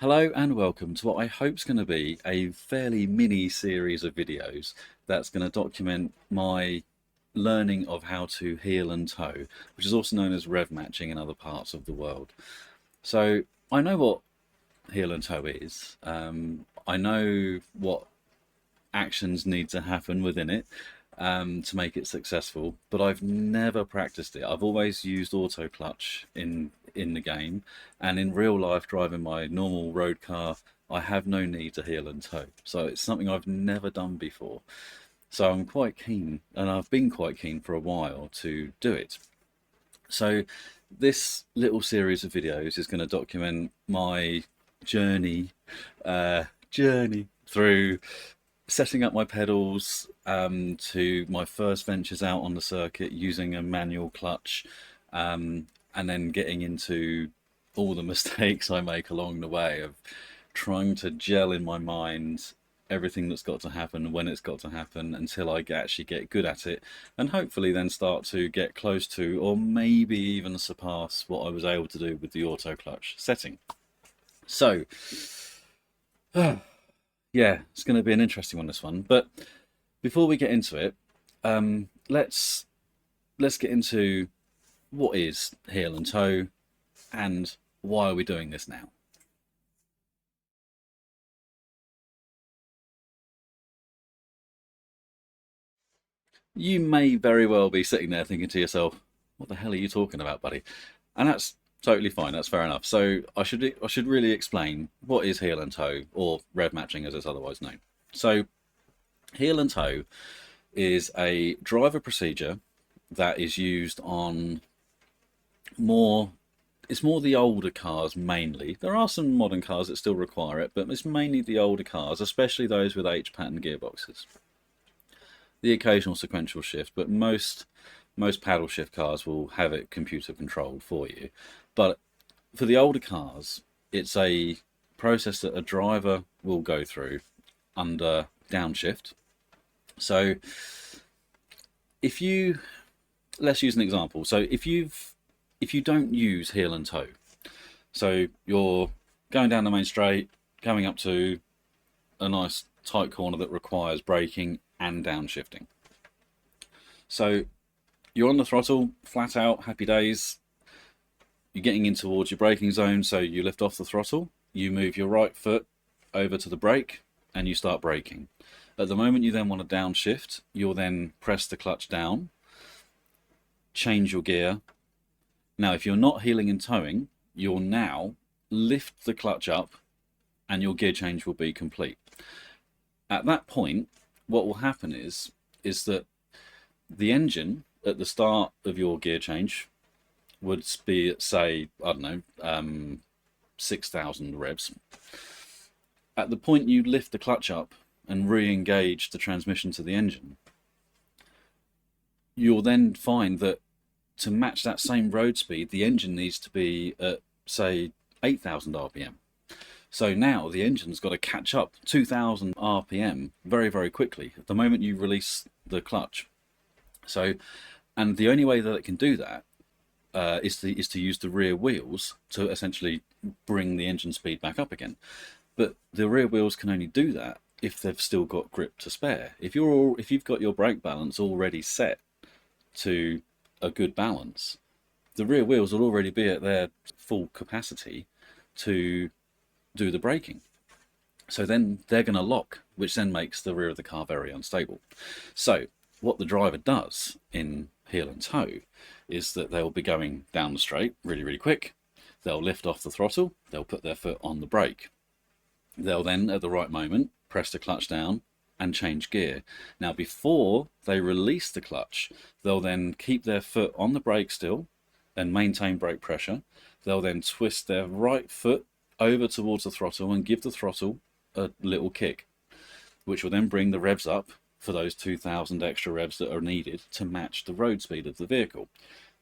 Hello and welcome to what I hope is going to be a fairly mini series of videos that's going to document my learning of how to heel and tow, which is also known as rev matching in other parts of the world. So I know what heel and tow is. I know what actions need to happen within it to make it successful, but I've never practiced it. I've always used auto clutch in the game, and in real life driving my normal road car I have no need to heel and tow, so it's something I've never done before. So I'm quite keen, and I've been quite keen for a while to do it. So this little series of videos is going to document my journey journey through setting up my pedals to my first ventures out on the circuit using a manual clutch, and then getting into all the mistakes I make along the way of trying to gel in my mind everything that's got to happen when it's got to happen until I actually get good at it, and hopefully then start to get close to or maybe even surpass what I was able to do with the auto clutch setting. So yeah, it's going to be an interesting one, this one. But before we get into it, let's get into what is heel and tow and why are we doing this now. You may very well be sitting there thinking to yourself, what the hell are you talking about, buddy? And that's totally fine, that's fair enough. So I should really explain what is heel and tow, or rev matching as it's otherwise known. So heel and tow is a driver procedure that is used on it's more the older cars mainly. There are some modern cars that still require it, but it's mainly the older cars, especially those with H-pattern gearboxes. The occasional sequential shift, but most paddle shift cars will have it computer controlled for you. But for the older cars, it's a process that a driver will go through under downshift. So let's use an example. So if you don't use heel and tow, so you're going down the main straight, coming up to a nice tight corner that requires braking and downshifting. So you're on the throttle, flat out, happy days. You're getting in towards your braking zone, so you lift off the throttle, you move your right foot over to the brake, and you start braking. At the moment you then want to downshift, you'll then press the clutch down, change your gear. Now, if you're not heeling and towing, you'll now lift the clutch up and your gear change will be complete. At that point, what will happen is that the engine at the start of your gear change would be at, say, I don't know, 6,000 revs. At the point you lift the clutch up and re-engage the transmission to the engine, you'll then find that to match that same road speed, the engine needs to be at, say, 8,000 RPM. So now the engine's got to catch up 2,000 RPM very, very quickly at the moment you release the clutch. So, and the only way that it can do that is to use the rear wheels to essentially bring the engine speed back up again. But the rear wheels can only do that if they've still got grip to spare. If you've got your brake balance already set to a good balance, the rear wheels will already be at their full capacity to do the braking. So then they're going to lock, which then makes the rear of the car very unstable. So what the driver does in heel and tow is that they'll be going down the straight really, really quick. They'll lift off the throttle, they'll put their foot on the brake. They'll then, at the right moment, press the clutch down and change gear. Now, before they release the clutch, they'll then keep their foot on the brake still and maintain brake pressure. They'll then twist their right foot over towards the throttle and give the throttle a little kick, which will then bring the revs up for those 2,000 extra revs that are needed to match the road speed of the vehicle.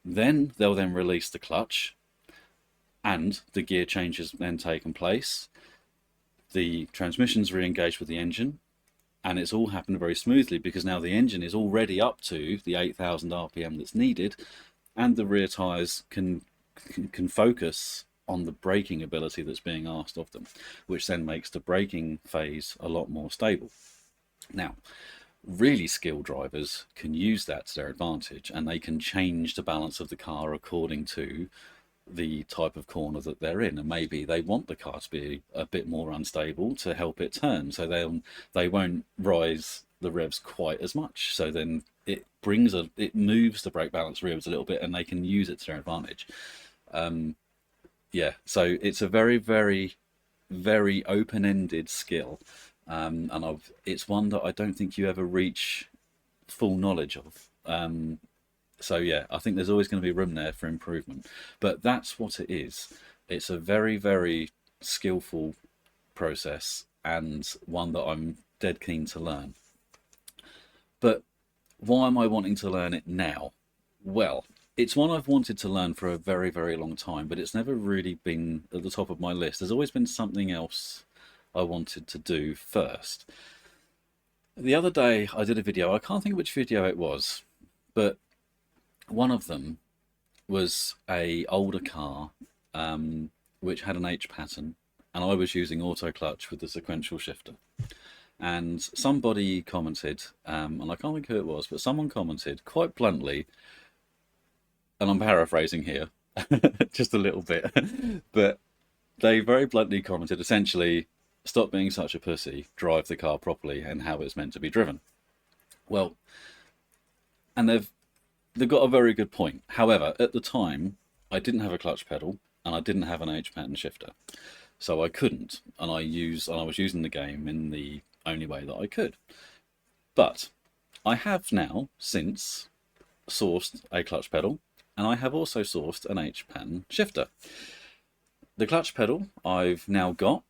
Then they'll then release the clutch and the gear change has then taken place. The transmission's re-engaged with the engine, and it's all happened very smoothly because now the engine is already up to the 8,000 RPM that's needed, and the rear tyres can focus on the braking ability that's being asked of them, which then makes the braking phase a lot more stable. Now, really skilled drivers can use that to their advantage, and they can change the balance of the car according to the type of corner that they're in, and maybe they want the car to be a bit more unstable to help it turn, so they won't rise the revs quite as much, so then it moves the brake balance revs a little bit, and they can use it to their advantage. Yeah, so it's a very, very, very open-ended skill, and it's one that I don't think you ever reach full knowledge of. So yeah, I think there's always going to be room there for improvement, but that's what it is. It's a very, very skillful process, and one that I'm dead keen to learn. But why am I wanting to learn it now? Well, it's one I've wanted to learn for a very, very long time, but it's never really been at the top of my list. There's always been something else I wanted to do first. The other day I did a video, I can't think which video it was, but one of them was a older car which had an H pattern, and I was using auto clutch with the sequential shifter. And somebody commented, and I can't think who it was, but someone commented quite bluntly, and I'm paraphrasing here just a little bit, but they very bluntly commented essentially, stop being such a pussy, drive the car properly and how it's meant to be driven. Well, and they've got a very good point. However, at the time, I didn't have a clutch pedal and I didn't have an H pattern shifter, so I couldn't. And I was using the game in the only way that I could. But I have now since sourced a clutch pedal, and I have also sourced an H pattern shifter. The clutch pedal I've now got.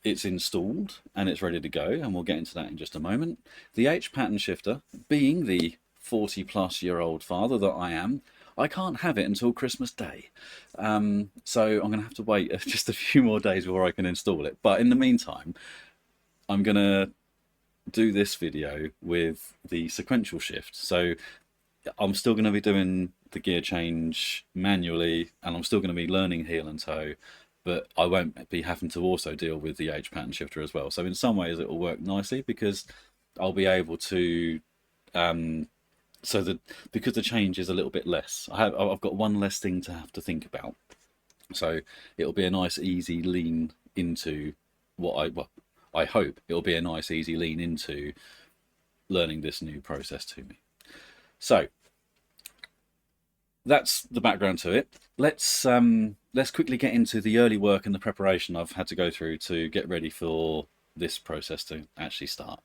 It's installed and it's ready to go, and we'll get into that in just a moment. The H pattern shifter, being the 40-plus-year-old father that I am, I can't have it until Christmas Day. So I'm going to have to wait just a few more days before I can install it. But in the meantime, I'm going to do this video with the sequential shift. So I'm still going to be doing the gear change manually, and I'm still going to be learning heel and toe, but I won't be having to also deal with the H pattern shifter as well. So in some ways it will work nicely, because I'll be able to because the change is a little bit less. I've got one less thing to have to think about, so it'll be a nice easy lean into I hope it'll be a nice easy lean into learning this new process to me. So that's the background to it. Let's quickly get into the early work and the preparation I've had to go through to get ready for this process to actually start.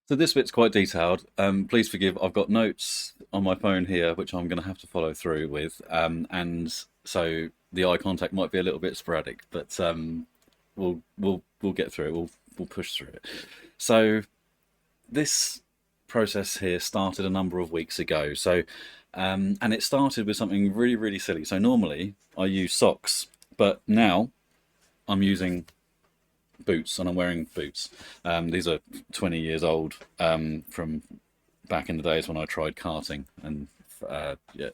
So this bit's quite detailed. Please forgive, I've got notes on my phone here which I'm going to have to follow through with, and so the eye contact might be a little bit sporadic, but we'll get through it. We'll push through it. So this process here started a number of weeks ago. So and it started with something really, really silly. So normally I use socks, but now I'm using boots, and I'm wearing boots. These are 20 years old, from back in the days when I tried karting, and yeah,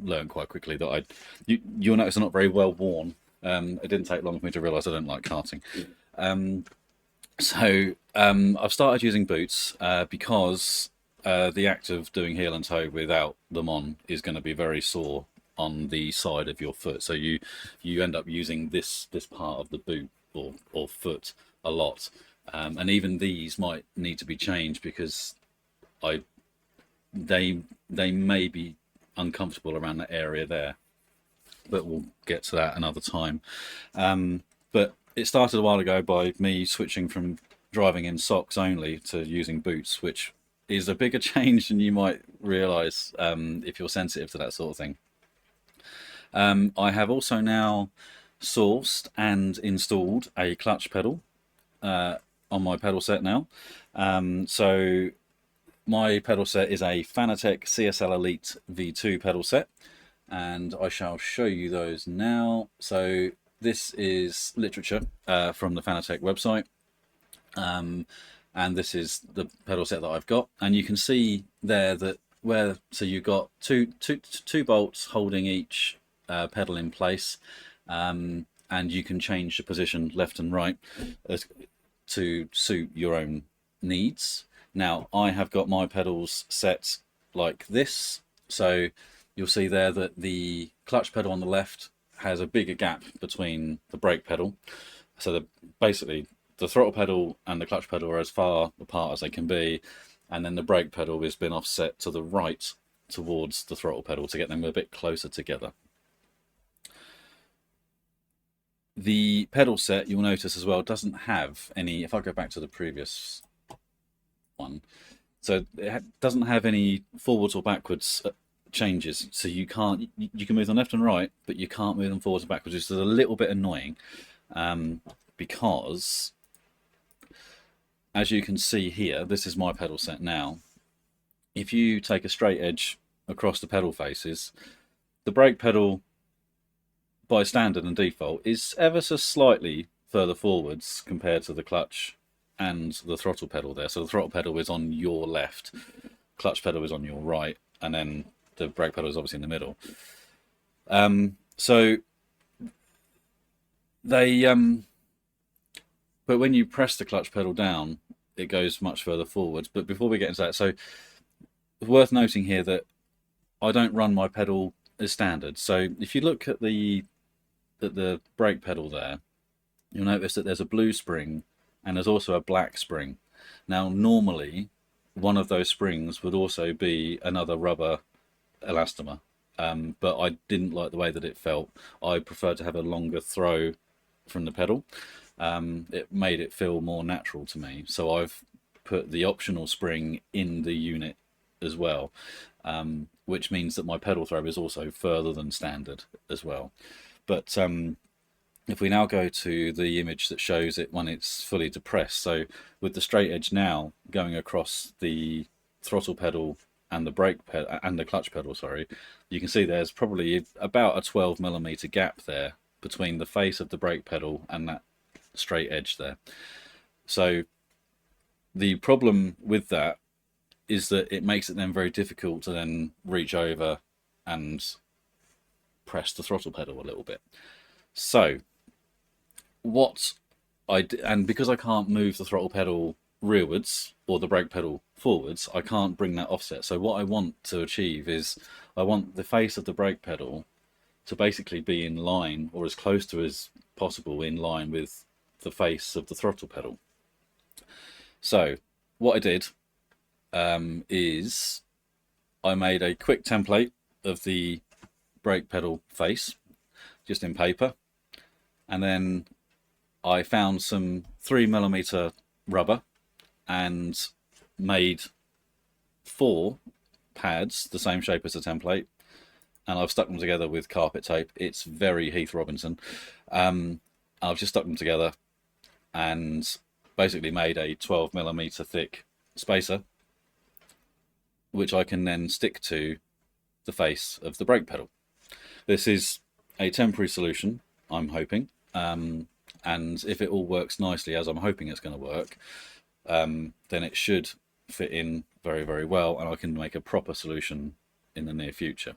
learned quite quickly that you'll notice they're not very well worn. It didn't take long for me to realise I don't like karting. So I've started using boots because the act of doing heel and toe without them on is going to be very sore on the side of your foot. So you end up using this part of the boot or foot a lot, and even these might need to be changed because they may be uncomfortable around that area there, but we'll get to that another time. But it started a while ago by me switching from driving in socks only to using boots, which is a bigger change than you might realise if you're sensitive to that sort of thing. I have also now sourced and installed a clutch pedal on my pedal set now. So my pedal set is a Fanatec CSL Elite V2 pedal set, and I shall show you those now. So this is literature from the Fanatec website. and this is the pedal set that I've got. And you can see there that so you've got two bolts holding each pedal in place, and you can change the position left and right to suit your own needs. Now I have got my pedals set like this, so you'll see there that the clutch pedal on the left has a bigger gap between the brake pedal, so basically the throttle pedal and the clutch pedal are as far apart as they can be, and then the brake pedal has been offset to the right towards the throttle pedal to get them a bit closer together. The pedal set, you'll notice as well, doesn't have any, if I go back to the previous one, so it doesn't have any forwards or backwards changes, so you can move them left and right, but you can't move them forwards and backwards, which is a little bit annoying, because as you can see here, this is my pedal set now. If you take a straight edge across the pedal faces, the brake pedal by standard and default is ever so slightly further forwards compared to the clutch and the throttle pedal there. So the throttle pedal is on your left, clutch pedal is on your right, and then the brake pedal is obviously in the middle. So they but when you press the clutch pedal down, it goes much further forwards. But before we get into that, so it's worth noting here that I don't run my pedal as standard. So if you look at the brake pedal there, you'll notice that there's a blue spring and there's also a black spring. Now normally one of those springs would also be another rubber elastomer, but I didn't like the way that it felt. I prefer to have a longer throw from the pedal. It made it feel more natural to me, so I've put the optional spring in the unit as well, which means that my pedal throw is also further than standard as well. But if we now go to the image that shows it when it's fully depressed, so with the straight edge now going across the throttle pedal and the brake pedal and the clutch pedal, sorry, you can see there's probably about a 12mm gap there between the face of the brake pedal and that straight edge there. So the problem with that is that it makes it then very difficult to then reach over and press the throttle pedal a little bit. So what and because I can't move the throttle pedal rearwards or the brake pedal forwards, I can't bring that offset. So what I want to achieve is I want the face of the brake pedal to basically be in line, or as close to as possible in line with the face of the throttle pedal. So what I did is I made a quick template of the brake pedal face just in paper, and then I found some 3mm rubber and made 4 pads the same shape as the template, and I've stuck them together with carpet tape. It's very Heath Robinson. I've just stuck them together and basically made a 12mm thick spacer, which I can then stick to the face of the brake pedal. This is a temporary solution, I'm hoping, and if it all works nicely as I'm hoping it's going to work, then it should fit in very, very well, and I can make a proper solution in the near future.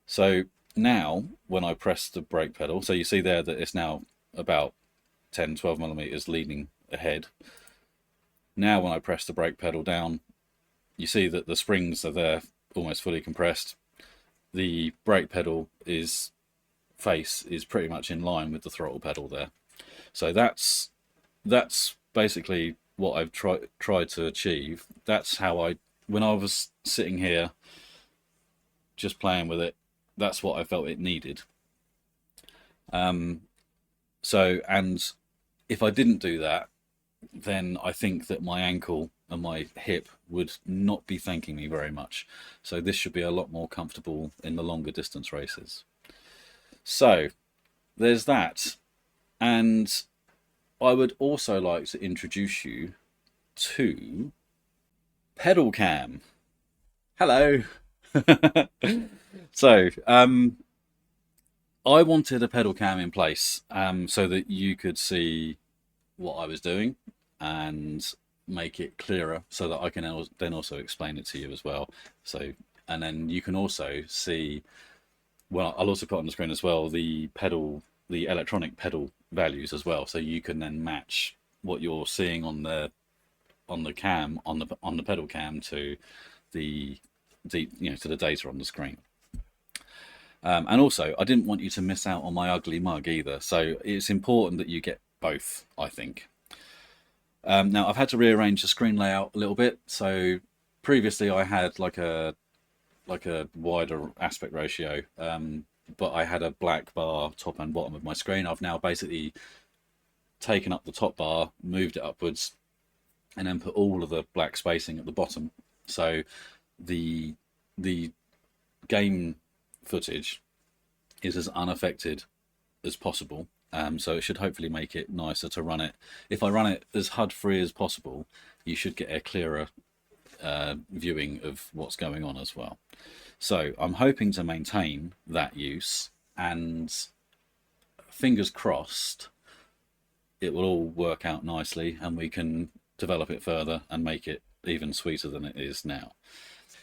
So now when I press the brake pedal, so you see there that it's now about 10-12mm leaning ahead. Now when I press the brake pedal down, you see that the springs are there almost fully compressed. The brake pedal face is pretty much in line with the throttle pedal there. So that's basically what I've tried to achieve. That's how when I was sitting here just playing with it, that's what I felt it needed. So, and if I didn't do that, then I think that my ankle and my hip would not be thanking me very much. So this should be a lot more comfortable in the longer distance races. So there's that. And I would also like to introduce you to Pedal Cam. Hello. So I wanted a pedal cam in place so that you could see what I was doing and make it clearer so that I can then also explain it to you as well. So, and then you can also see, well, I'll also put on the screen as well the electronic pedal values as well, so you can then match what you're seeing on the cam, on the pedal cam, to the to the data on the screen. And also, I didn't want you to miss out on my ugly mug either, so it's important that you get both, I think. Now, I've had to rearrange the screen layout a little bit. So previously I had like a wider aspect ratio, but I had a black bar top and bottom of my screen. I've now basically taken up the top bar, moved it upwards, and then put all of the black spacing at the bottom. So the game footage is as unaffected as possible. So it should hopefully make it nicer to run it. If I run it as HUD free as possible, you should get a clearer viewing of what's going on as well. So I'm hoping to maintain that use, and fingers crossed it will all work out nicely and we can develop it further and make it even sweeter than it is now.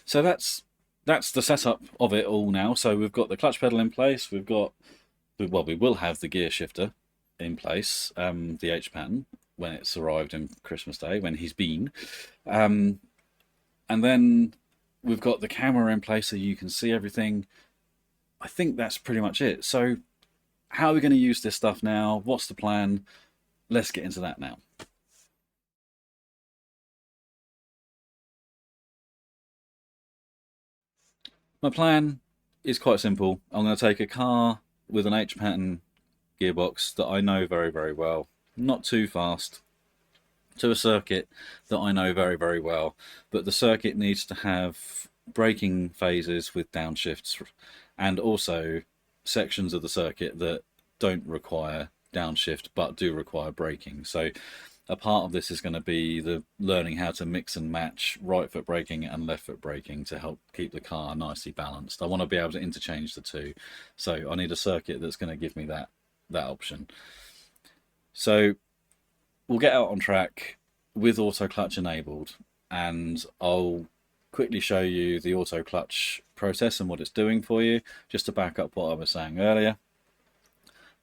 So that's the setup of it all now. So we've got the clutch pedal in place, we will have the gear shifter in place, the H pattern, when it's arrived in Christmas Day, when he's been. And then we've got the camera in place so you can see everything. I think that's pretty much it. So how are we going to use this stuff now? What's the plan? Let's get into that now. My plan is quite simple. I'm going to take a car with an H pattern gearbox that I know very, very well, not too fast, to a circuit that I know very, very well, but the circuit needs to have braking phases with downshifts, and also sections of the circuit that don't require downshift but do require braking. So a part of this is going to be the learning how to mix and match right foot braking and left foot braking to help keep the car nicely balanced. I want to be able to interchange the two, so I need a circuit that's going to give me that option. So we'll get out on track with auto clutch enabled, and I'll quickly show you the auto clutch process and what it's doing for you, just to back up what I was saying earlier.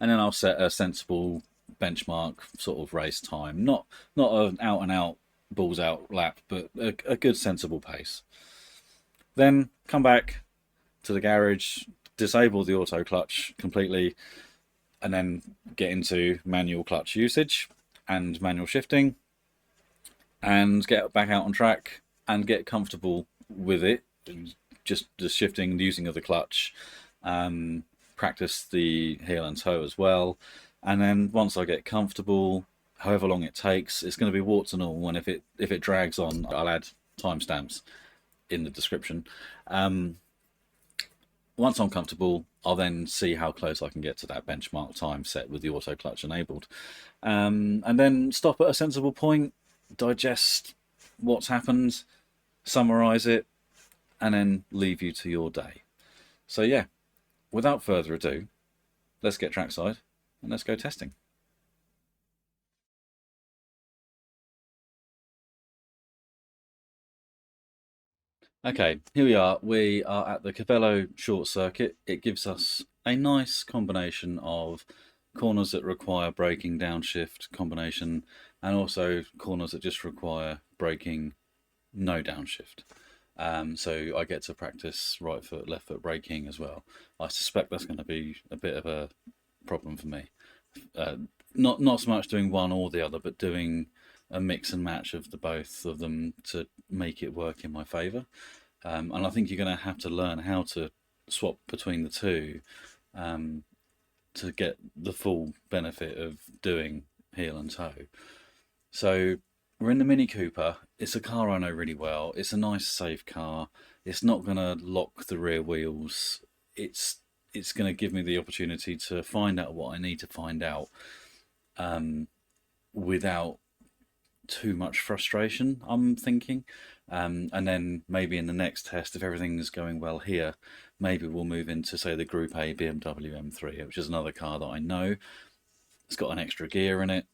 And then I'll set a sensible benchmark sort of race time, not an out and out balls out lap, but a good sensible pace. Then come back to the garage, disable the auto clutch completely, and then get into manual clutch usage and manual shifting, and get back out on track and get comfortable with it, just the shifting, the using of the clutch, practice the heel and toe as well. And then once I get comfortable, however long it takes, it's going to be warts and all, and if it drags on, I'll add timestamps in the description. Once I'm comfortable, I'll then see how close I can get to that benchmark time set with the auto clutch enabled, and then stop at a sensible point, digest what's happened, summarize it, and then leave you to your day. So yeah, without further ado, let's get trackside and let's go testing. Okay, here we are. We are at the Cavello short circuit. It gives us a nice combination of corners that require braking downshift combination, and also corners that just require braking no downshift. So I get to practice right foot, left foot braking as well. I suspect that's going to be a bit of a problem for me. Not so much doing one or the other, but doing a mix and match of the both of them to make it work in my favour. And I think you're going to have to learn how to swap between the two to get the full benefit of doing heel and toe. So we're in the Mini Cooper. It's a car I know really well. It's a nice, safe car. It's not going to lock the rear wheels. It's going to give me the opportunity to find out what I need to find out without too much frustration, I'm thinking. And then maybe in the next test, if everything is going well here, maybe we'll move into, say, the Group A BMW M3, which is another car that I know. It's got an extra gear in it,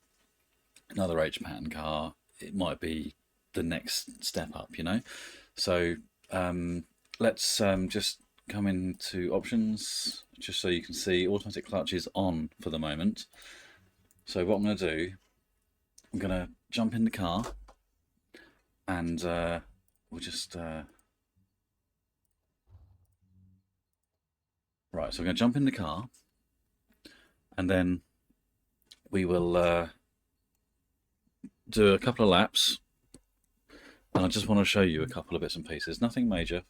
another H pattern car. it might be the next step up, you know. So let's just come into options, just so you can see automatic clutch is on for the moment. So what I'm going to do, I'm going to jump in the car, and we'll just right, so we're going to jump in the car, and then we will do a couple of laps, and I just want to show you a couple of bits and pieces, nothing major.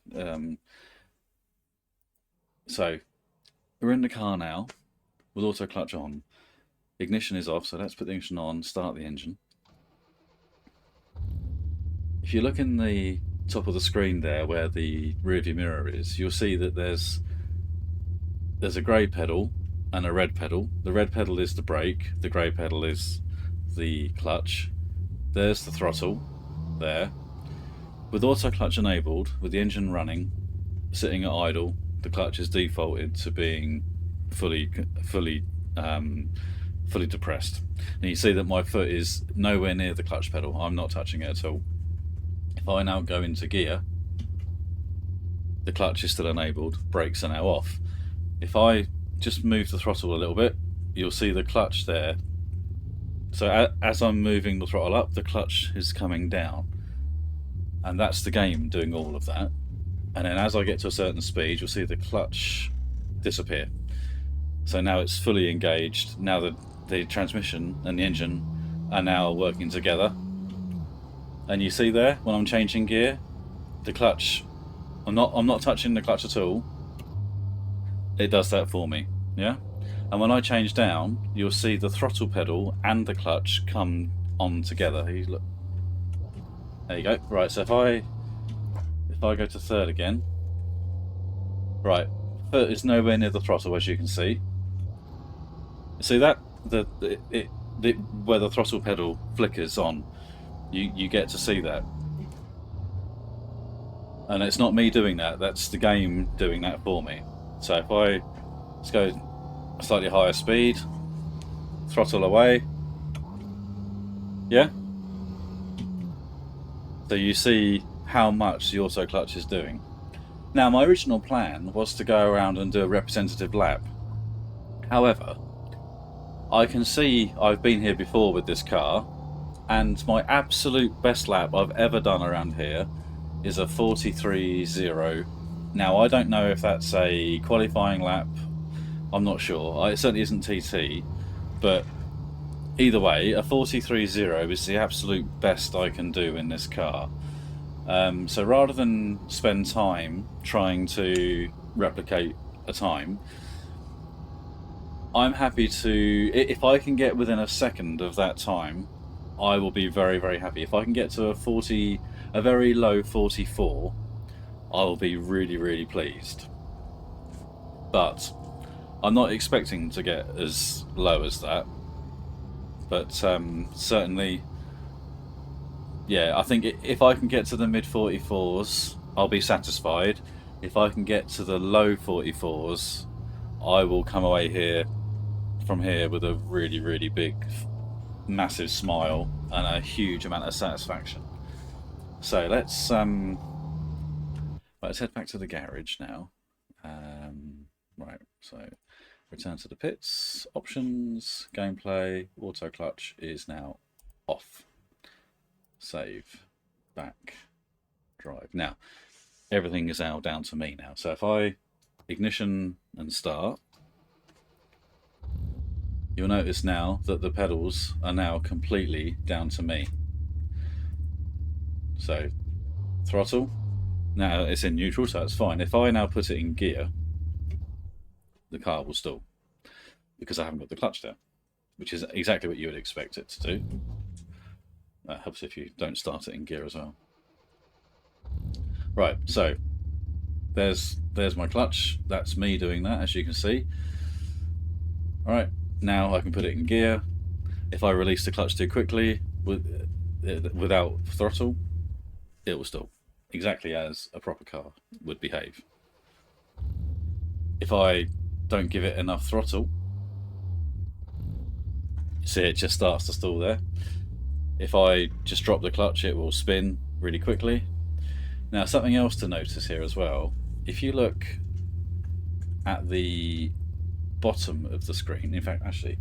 So we're in the car now with auto clutch on, ignition is off, so let's put the ignition on, start the engine. If you look in the top of the screen there where the rear view mirror is, you'll see that there's a grey pedal and a red pedal. The red pedal is the brake, the grey pedal is the clutch. There's the throttle there. With auto clutch enabled, with the engine running, sitting at idle, the clutch is defaulted to being fully depressed. And you see that my foot is nowhere near the clutch pedal. I'm not touching it at all. If I now go into gear, the clutch is still enabled, brakes are now off. If I just move the throttle a little bit, you'll see the clutch there. So as I'm moving the throttle up, the clutch is coming down. And that's the game doing all of that. And then as I get to a certain speed, you'll see the clutch disappear. So now it's fully engaged. Now the transmission and the engine are now working together. And you see there, when I'm changing gear, the clutch, I'm not touching the clutch at all. It does that for me, yeah? And when I change down, you'll see the throttle pedal and the clutch come on together. You look. There you go. Right, so if I go to third again, right, foot is nowhere near the throttle, as you can see. See that? Where the throttle pedal flickers on, you get to see that. And it's not me doing that, that's the game doing that for me. So if let's go a slightly higher speed, throttle away, yeah? So you see how much the auto clutch is doing. Now my original plan was to go around and do a representative lap. However, I can see I've been here before with this car, and my absolute best lap I've ever done around here is a 43.0. Now I don't know if that's a qualifying lap, I'm not sure. It certainly isn't TT, but either way, a 43.0 is the absolute best I can do in this car. So rather than spend time trying to replicate a time, I'm happy to, if I can get within a second of that time, I will be very, very happy. If I can get to a very low 44, I will be really, really pleased. But I'm not expecting to get as low as that. But certainly, yeah, I think if I can get to the mid 44s, I'll be satisfied. If I can get to the low 44s, I will come away from here with a really, really big, massive smile and a huge amount of satisfaction. So let's head back to the garage now. Right, so return to the pits, options, gameplay, auto clutch is now off. Save, back, drive. Now, everything is now down to me now. So if I ignition and start, you'll notice now that the pedals are now completely down to me. So, throttle, now it's in neutral, so it's fine. If I now put it in gear, the car will stall, because I haven't got the clutch down, which is exactly what you would expect it to do. That helps if you don't start it in gear as well. Right, so there's my clutch. That's me doing that, as you can see. Alright, now I can put it in gear. If I release the clutch too quickly without throttle, it will stall, exactly as a proper car would behave. If I don't give it enough throttle, see, it just starts to stall there. If I just drop the clutch, it will spin really quickly. Now, something else to notice here as well, if you look at the bottom of the screen, in fact, actually,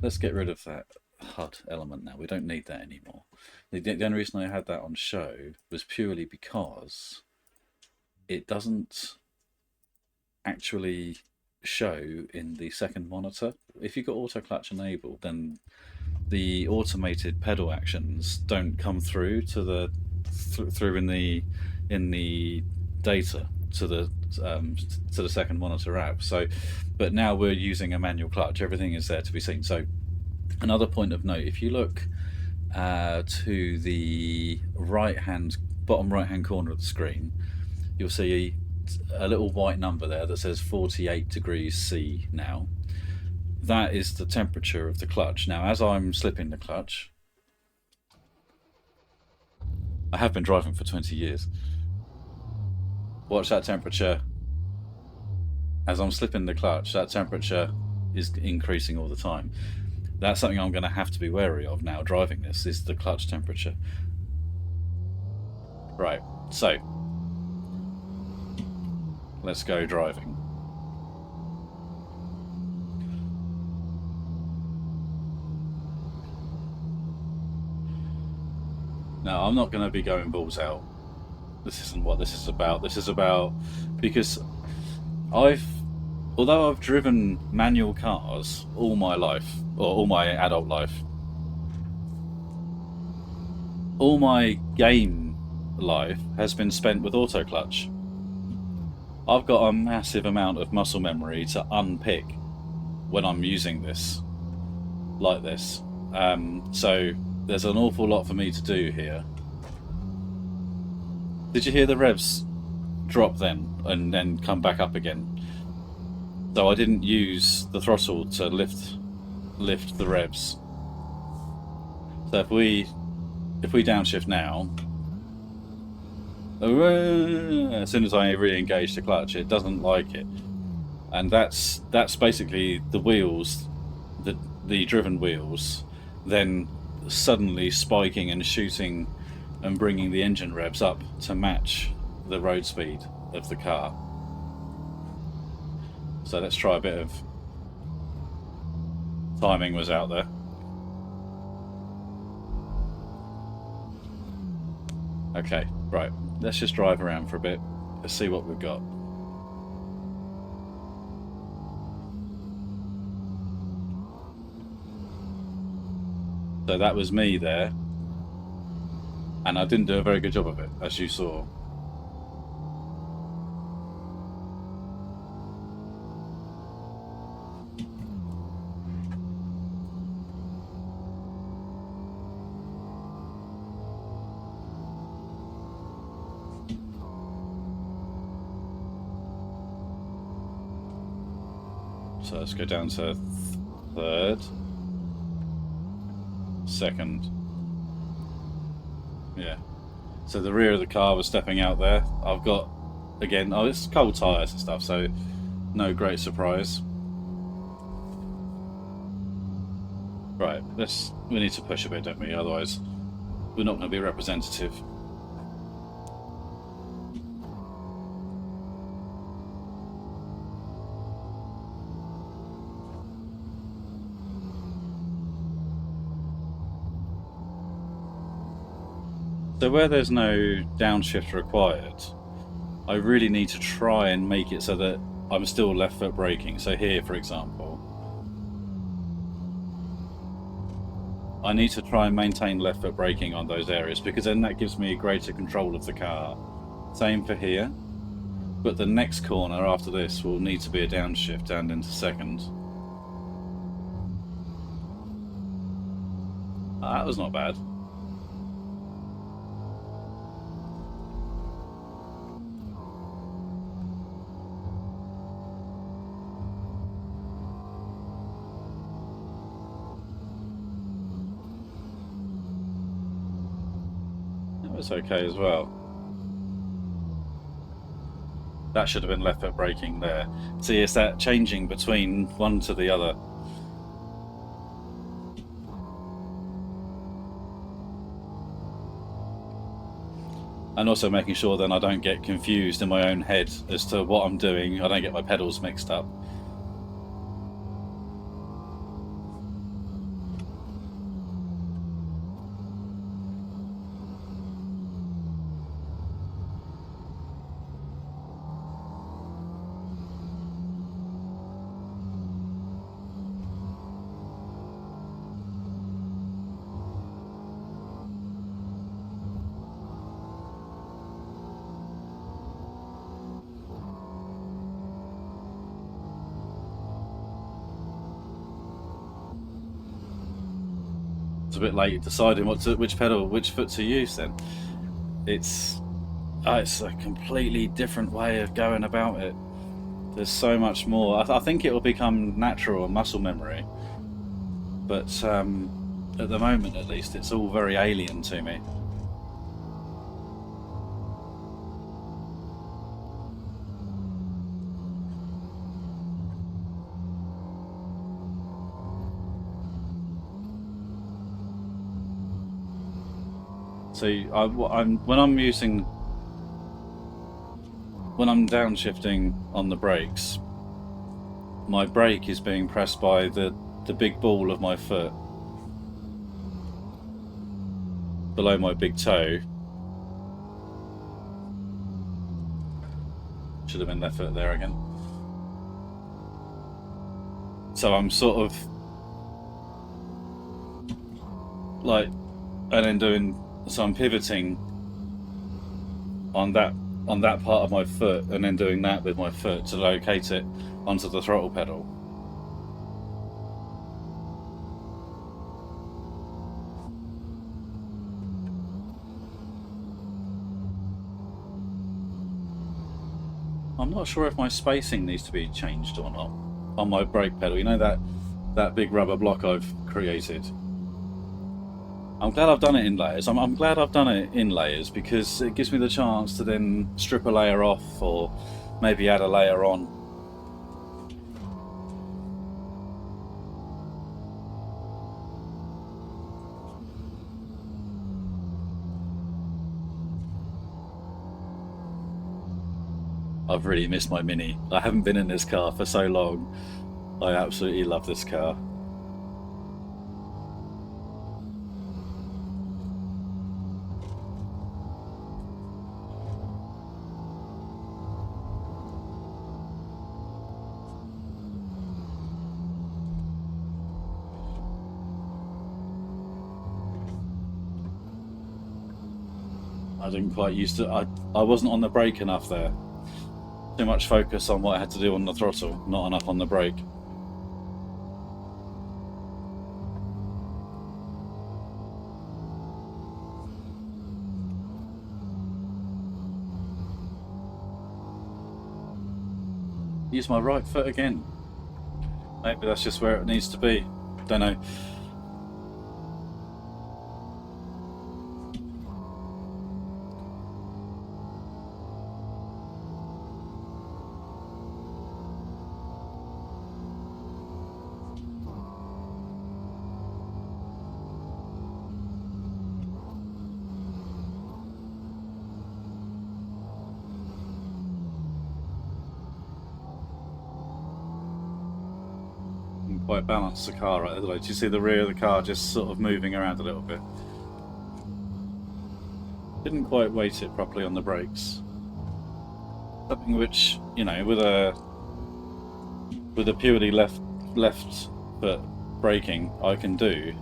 let's get rid of that HUD element now. We don't need that anymore. The only reason I had that on show was purely because it doesn't actually show in the second monitor. If you've got auto clutch enabled, then the automated pedal actions don't come through to the through in the data to the second monitor app. So, but now we're using a manual clutch. Everything is there to be seen. So, another point of note: if you look to the bottom right hand corner of the screen, you'll see a little white number there that says 48 degrees C now. That is the temperature of the clutch. Now, as I'm slipping the clutch, I have been driving for 20 years. Watch that temperature. As I'm slipping the clutch, that temperature is increasing all the time. That's something I'm going to have to be wary of now driving this, is the clutch temperature. Right, so let's go driving. Now, I'm not going to be going balls out. This isn't what this is about. This is about, because although I've driven manual cars all my life, or all my adult life, all my game life has been spent with auto clutch. I've got a massive amount of muscle memory to unpick when I'm using this like this. So there's an awful lot for me to do here. Did you hear the revs drop then and then come back up again? So I didn't use the throttle to lift the revs. So if we downshift now, as soon as I re-engage the clutch, it doesn't like it, and that's basically the wheels, the driven wheels, then suddenly spiking and shooting and bringing the engine revs up to match the road speed of the car. So let's try a bit of timing was out there. Okay, right, let's just drive around for a bit. Let's see what we've got. So that was me there, and I didn't do a very good job of it, as you saw. So let's go down to third, second. Yeah. So the rear of the car was stepping out there. I've got, again, it's cold tyres and stuff, so no great surprise. Right, we need to push a bit, don't we? Otherwise, we're not going to be representative. So where there's no downshift required, I really need to try and make it so that I'm still left foot braking. So here, for example, I need to try and maintain left foot braking on those areas, because then that gives me greater control of the car. Same for here, but the next corner after this will need to be a downshift down into second. That was not bad. It's okay as well. That should have been left foot braking there. See, it's that changing between one to the other. And also making sure then I don't get confused in my own head as to what I'm doing. I don't get my pedals mixed up. It's a bit late deciding which foot to use. Then it's a completely different way of going about it. There's so much more. I think it will become natural and muscle memory, but at the moment, at least, it's all very alien to me. So when I'm downshifting on the brakes, my brake is being pressed by the big ball of my foot below my big toe. Should have been left foot there again. So I'm sort of like, and then doing, so I'm pivoting on that part of my foot, and then doing that with my foot to locate it onto the throttle pedal. I'm not sure if my spacing needs to be changed or not on my brake pedal. You know that big rubber block I've created? I'm glad I've done it in layers. I'm glad I've done it in layers because it gives me the chance to then strip a layer off or maybe add a layer on. I've really missed my Mini. I haven't been in this car for so long. I absolutely love this car. I didn't quite used to. I wasn't on the brake enough there. Too much focus on what I had to do on the throttle, not enough on the brake. Use my right foot again. Maybe that's just where it needs to be. Don't know. Quite balance the car right there. Do you see the rear of the car just sort of moving around a little bit? Didn't quite weight it properly on the brakes. Something which, you know, with a purely left foot braking, I can do.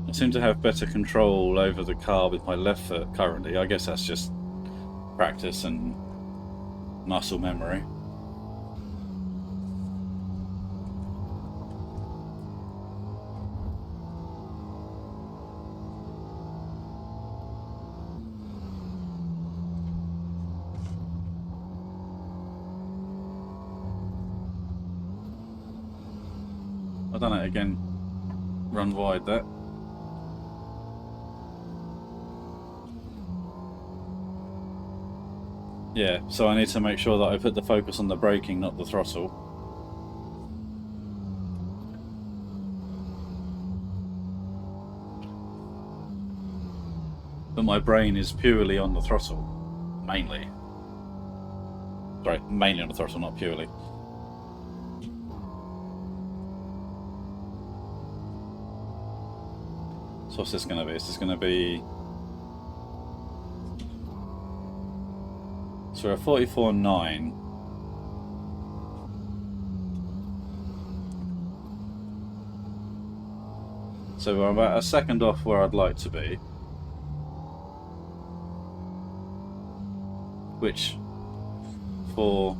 I seem to have better control over the car with my left foot currently. I guess that's just practice and muscle memory. I've done it again. Run wide that. Yeah, so I need to make sure that I put the focus on the braking, not the throttle. but my brain is purely on the throttle, mainly. Sorry, mainly on the throttle, not purely. So what's this going to be? This is going to be... So we're at 44.9. So we're about a second off where I'd like to be. Which, for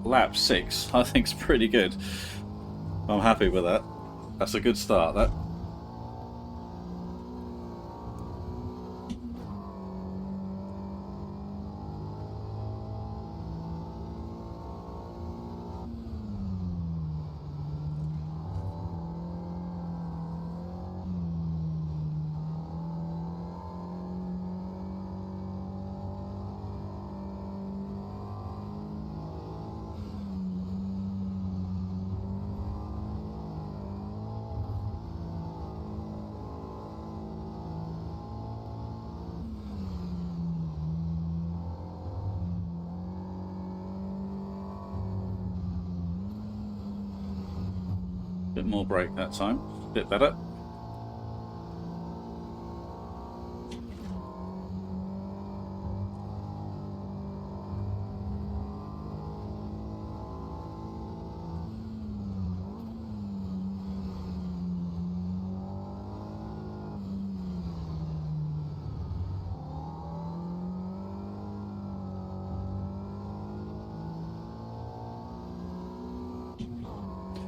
lap 6, I think is pretty good. I'm happy with that. That's a good start, that. Bit more brake that time, bit better.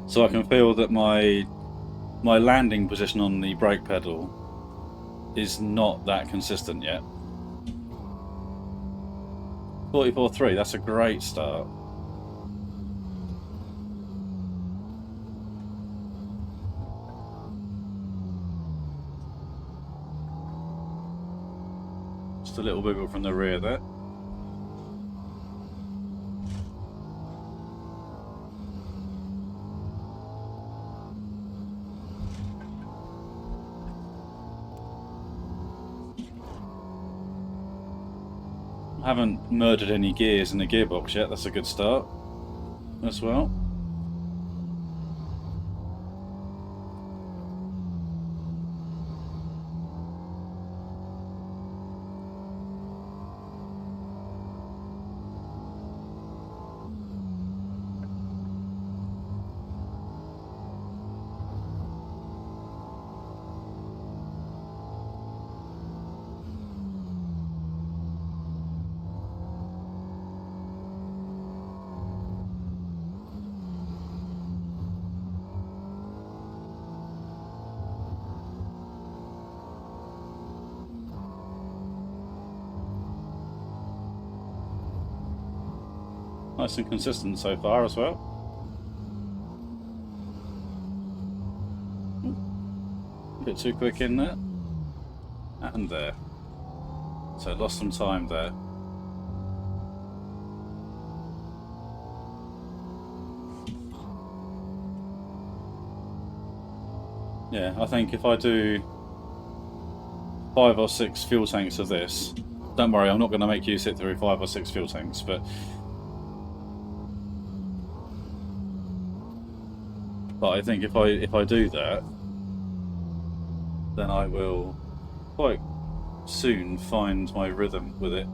So I can feel that my landing position on the brake pedal is not that consistent yet. 44.3, that's a great start. Just a little wiggle from the rear there. I haven't murdered any gears in the gearbox yet, that's a good start as well. Nice and consistent so far as well. A bit too quick in there. And there. So lost some time there. Yeah, I think if I do 5 or 6 fuel tanks of this, don't worry, I'm not going to make you sit through 5 or 6 fuel tanks, but I think if I do that, then I will quite soon find my rhythm with it.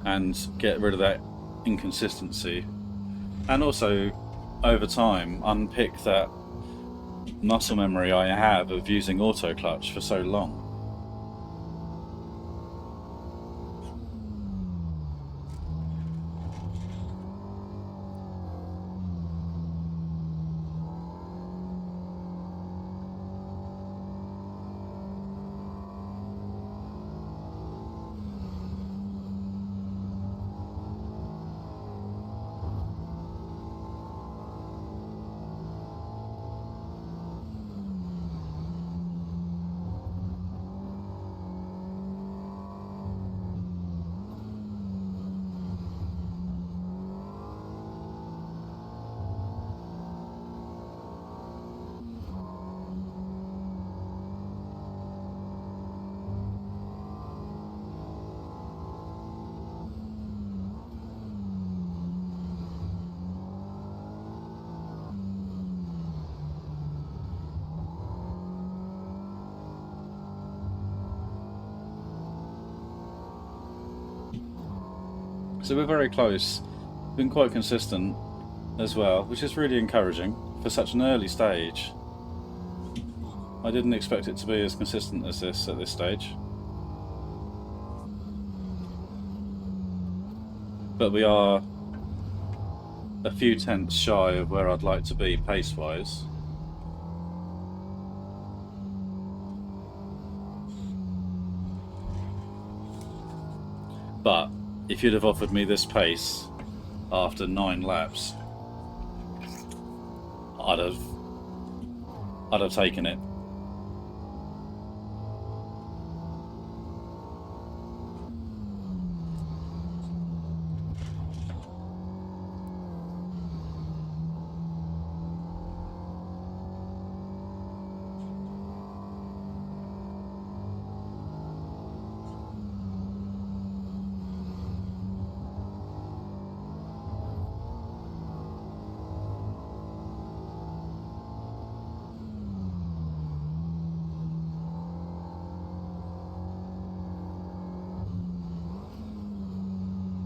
And get rid of that inconsistency. And also, over time, unpick that muscle memory I have of using auto clutch for so long. So we're very close. Been quite consistent as well, which is really encouraging for such an early stage. I didn't expect it to be as consistent as this at this stage. But we are a few tenths shy of where I'd like to be pace-wise. But if you'd have offered me this pace after 9 laps, I'd have taken it.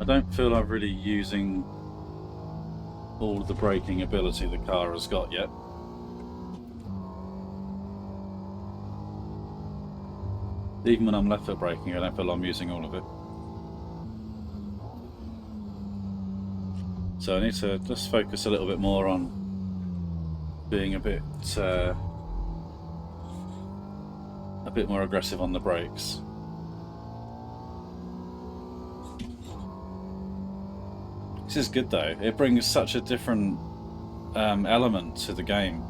I don't feel I'm really using all of the braking ability the car has got yet. Even when I'm left foot braking, I don't feel I'm using all of it. So I need to just focus a little bit more on being a bit more aggressive on the brakes. This is good though. It brings such a different element to the game.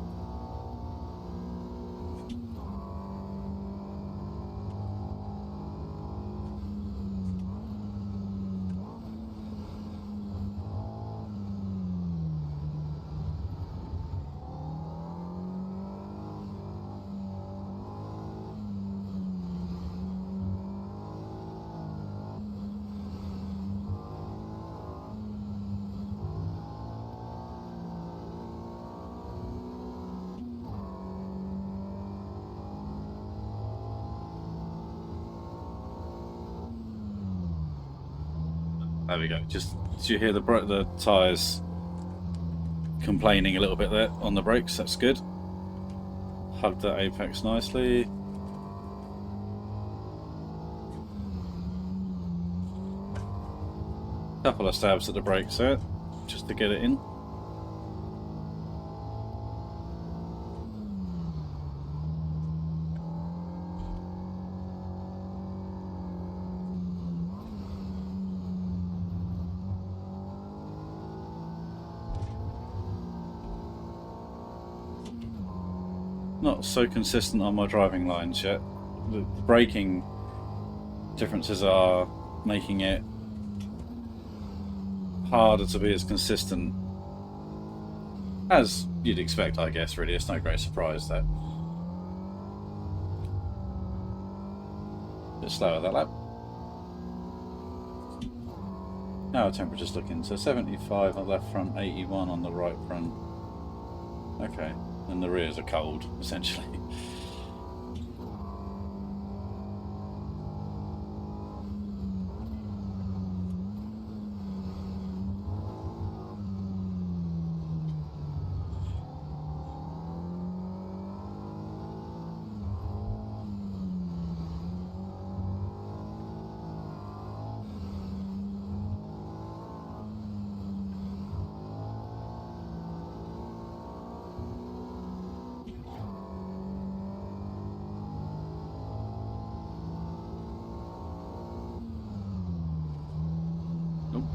There we go. Just did you hear the tyres complaining a little bit there on the brakes? That's good. Hugged that apex nicely. Couple of stabs at the brakes there, just to get it in. Not so consistent on my driving lines yet. The braking differences are making it harder to be as consistent as you'd expect, I guess. Really, it's no great surprise that. Bit slower that lap. Now temperature's looking to 75 on the left front, 81 on the right front. Okay. And the rears are cold, essentially.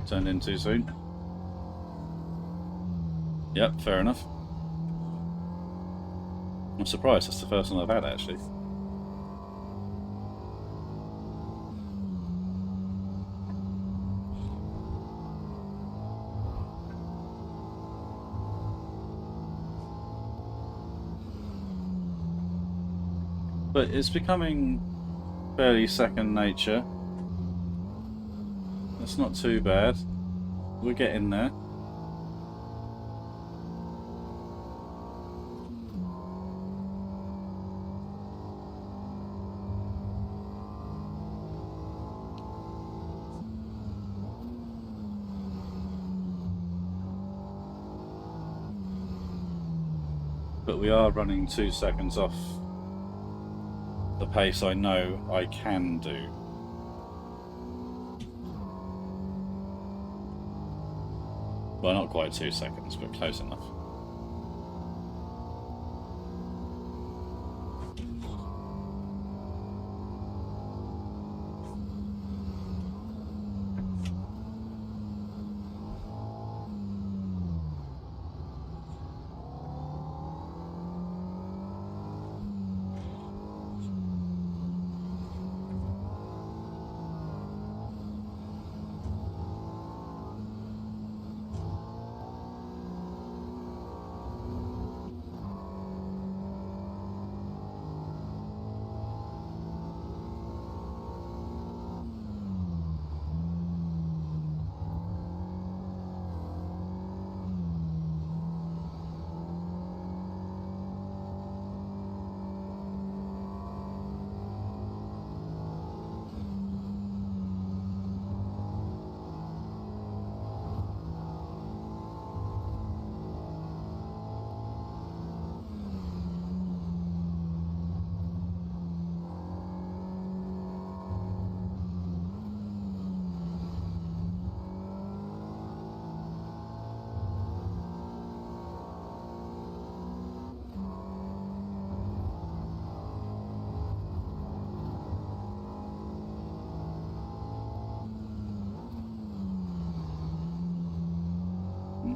Turned in too soon. Yep, fair enough. I'm surprised that's the first one I've had, actually. But it's becoming fairly second nature. It's not too bad. We're getting there. but we are running 2 seconds off the pace I know I can do. Well, not quite 2 seconds, but close enough.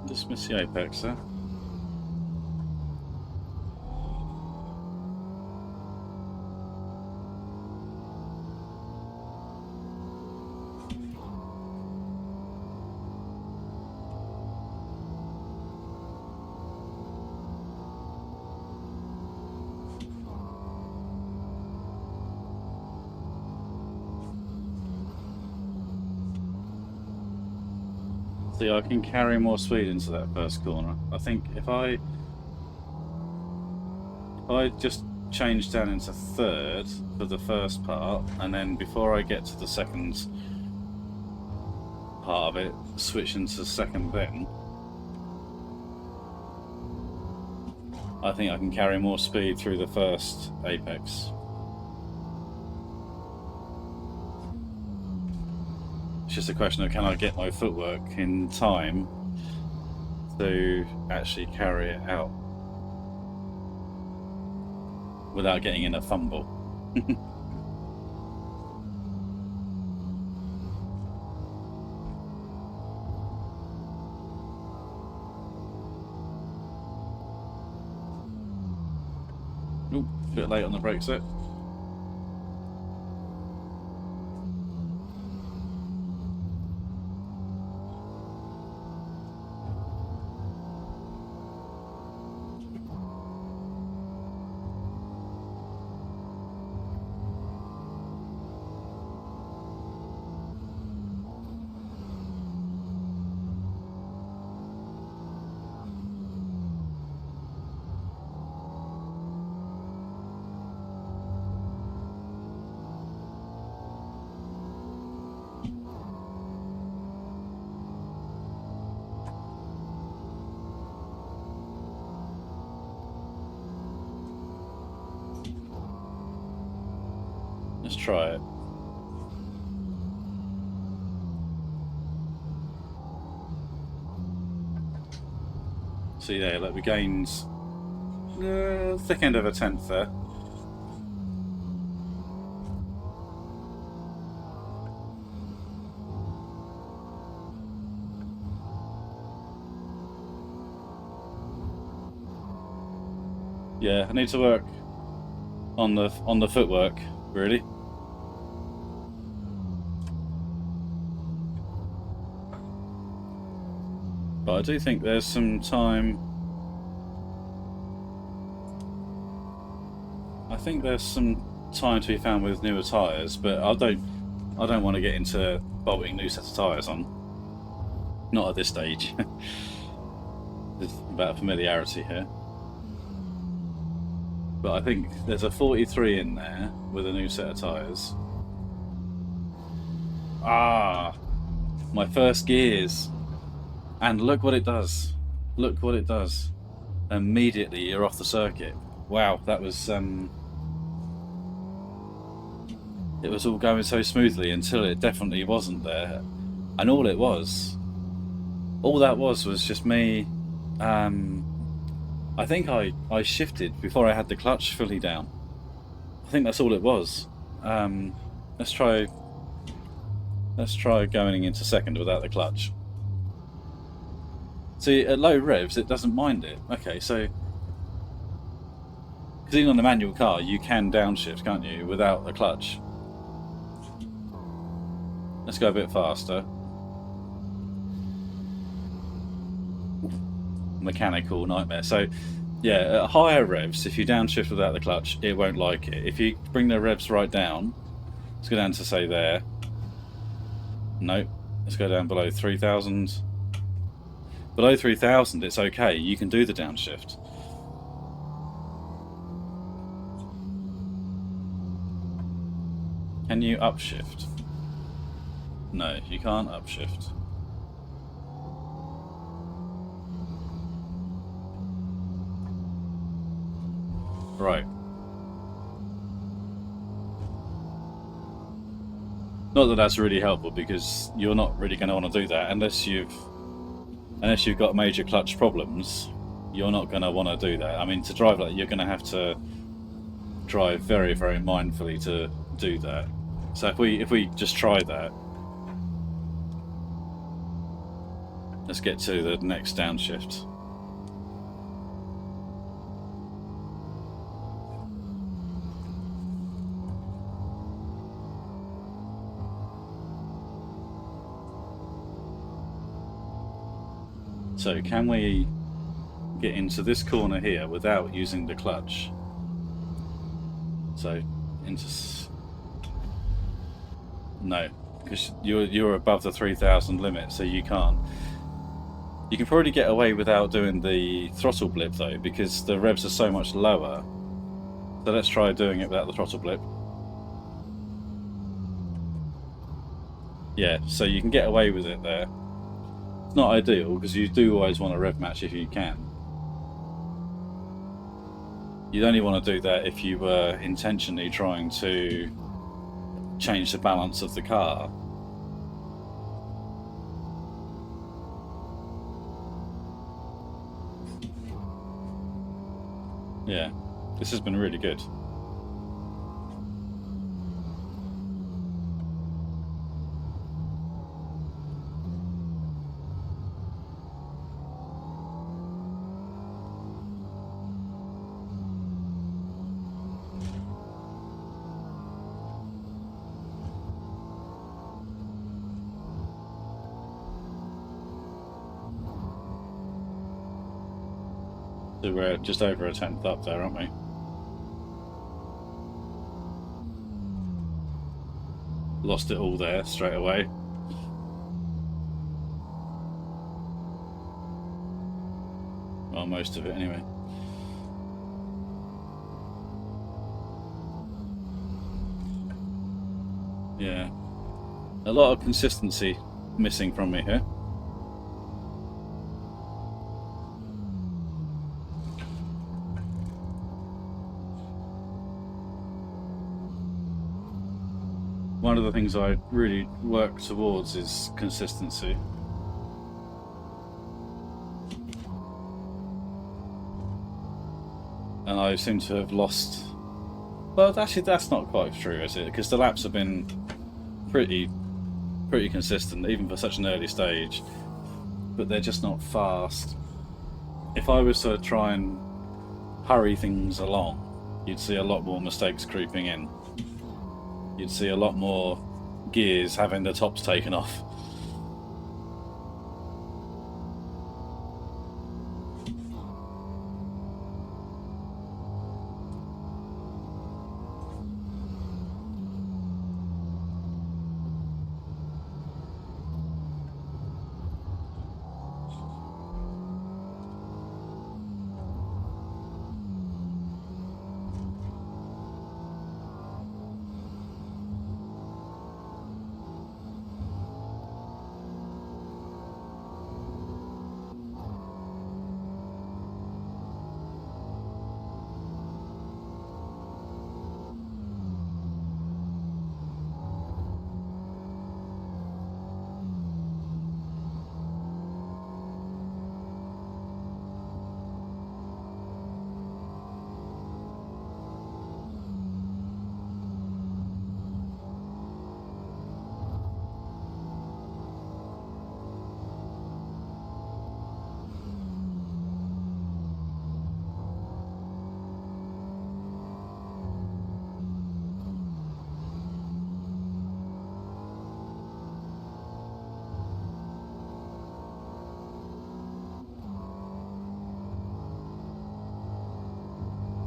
Dismiss the apex there. See, I can carry more speed into that first corner. I think if I just change down into third for the first part, and then before I get to the second part of it, switch into second then, I think I can carry more speed through the first apex. It's just a question of can I get my footwork in time to actually carry it out without getting in a fumble. Oop, a bit late on the brake set. Let's try it. See there, like we gained thick end of a tenth there. Yeah, I need to work on the footwork, really. But I do think there's some time. I think there's some time to be found with newer tyres, but I don't want to get into bolting new sets of tyres on. Not at this stage. There's about familiarity here. But I think there's a 43 in there with a new set of tyres. Ah, my first gears. And look what it does. Look what it does. immediately you're off the circuit. Wow, that was it was all going so smoothly until it definitely wasn't there. And all that was just me. I think I shifted before I had the clutch fully down. I think that's all it was. Let's try going into second without the clutch. See, at low revs it doesn't mind it. Okay, so because even on the manual car you can downshift, can't you, without the clutch? Let's go a bit faster. Mechanical nightmare. So yeah, at higher revs, if you downshift without the clutch, it won't like it. If you bring the revs right down, let's go down to say there. Nope, let's go down below 3,000. Below 3,000 it's okay, you can do the downshift. Can you upshift? No, you can't upshift. Right. Not that that's really helpful, because you're not really going to want to do that unless you've got major clutch problems. You're not going to want to do that. I mean, to drive like, you're going to have to drive very, very mindfully to do that. So if we just try that, let's get to the next downshift. So can we get into this corner here without using the clutch? So into... No, because you're above the 3,000 limit, so you can't. You can probably get away without doing the throttle blip though, because the revs are so much lower. So let's try doing it without the throttle blip. Yeah, so you can get away with it there. It's not ideal, because you do always want a rev match if you can. You'd only want to do that if you were intentionally trying to change the balance of the car. Yeah, this has been really good. So we're just over a tenth up there, aren't we? Lost it all there straight away. Well, most of it anyway. Yeah. A lot of consistency missing from me here. One of the things I really work towards is consistency. And I seem to have lost... Well, actually that's not quite true, is it? Because the laps have been pretty consistent, even for such an early stage. But they're just not fast. If I was to try and hurry things along, you'd see a lot more mistakes creeping in. You'd see a lot more gears having the tops taken off.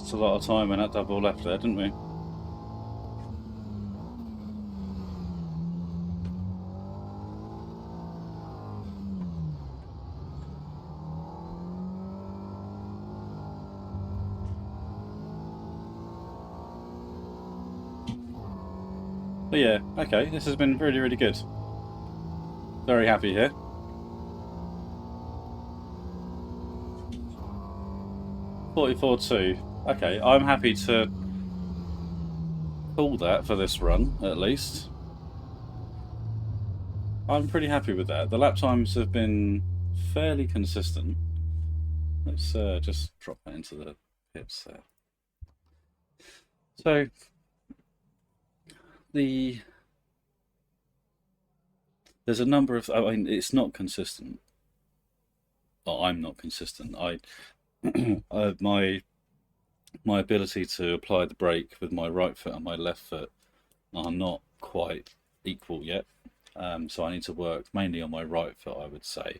lost a lot of time in that double left there, didn't we? But yeah, okay, this has been really, really good. Very happy here. $44.2. Okay, I'm happy to call that for this run, at least. I'm pretty happy with that. The lap times have been fairly consistent. Let's just drop that into the pits there. So, there's a number of, I mean, it's not consistent. Well, I'm not consistent. My ability to apply the brake with my right foot and my left foot are not quite equal yet. So I need to work mainly on my right foot, I would say.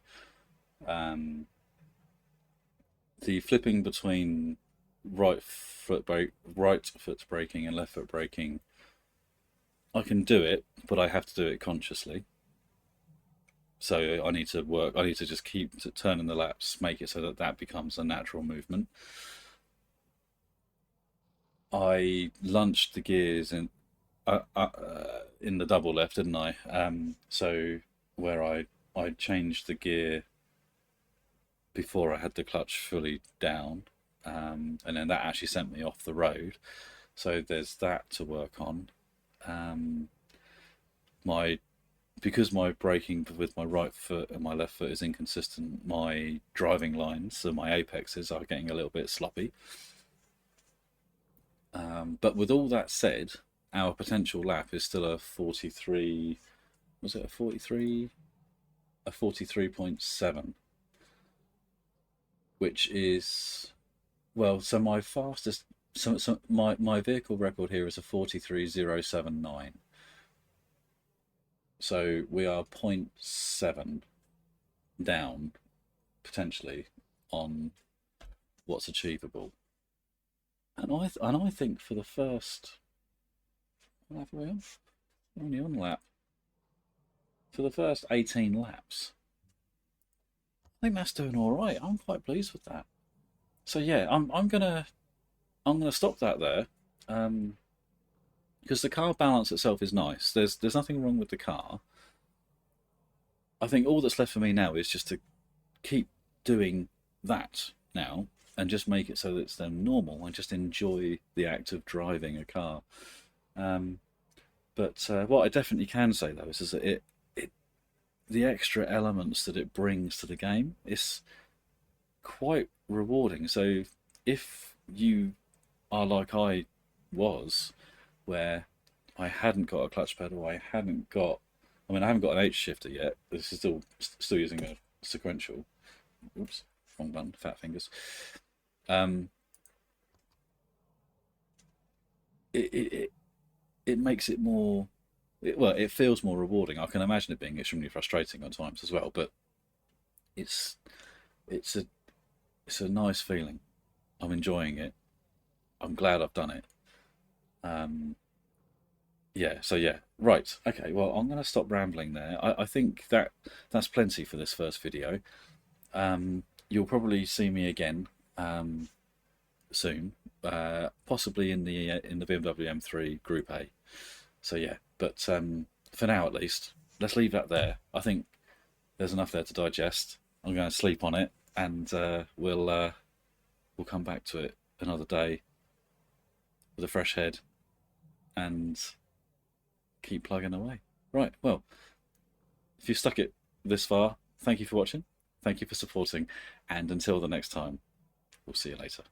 The flipping between right foot braking and left foot braking, I can do it, but I have to do it consciously. So I need to work. I need to just keep turning the laps, make it so that that becomes a natural movement. I lunched the gears in the double left, didn't I? So where I changed the gear before I had the clutch fully down, and then that actually sent me off the road. So there's that to work on. Because my braking with my right foot and my left foot is inconsistent, my driving lines, so my apexes, are getting a little bit sloppy. But with all that said, our potential lap is still a 43. Was it a 43? A 43.7, which is, well, so my fastest, so my vehicle record here is a 43.079. So we are 0.7 down potentially on what's achievable. And I think for the first, what have we on? Only on lap. For the first 18 laps, I think that's doing all right. I'm quite pleased with that. So yeah, I'm gonna stop that there, because the car balance itself is nice. There's nothing wrong with the car. I think all that's left for me now is just to keep doing that now and just make it so that it's then normal and just enjoy the act of driving a car. But what I definitely can say though is that the extra elements that it brings to the game is quite rewarding. So if you are like I was, where I hadn't got a clutch pedal, I haven't got, I mean, I haven't got an H shifter yet. This is still using a sequential. Oops, wrong button, fat fingers. It makes it more, well, it feels more rewarding. I can imagine it being extremely frustrating at times as well, but it's a nice feeling. I'm enjoying it. I'm glad I've done it. Yeah, so yeah, right. Okay, well, I'm going to stop rambling there. I think that's plenty for this first video. You'll probably see me again soon, possibly in the BMW M3 Group A. So yeah, but for now at least, let's leave that there. I think there's enough there to digest. I'm going to sleep on it, and we'll come back to it another day with a fresh head and keep plugging away. Right, well, if you've stuck it this far, thank you for watching, thank you for supporting, and until the next time, we'll see you later.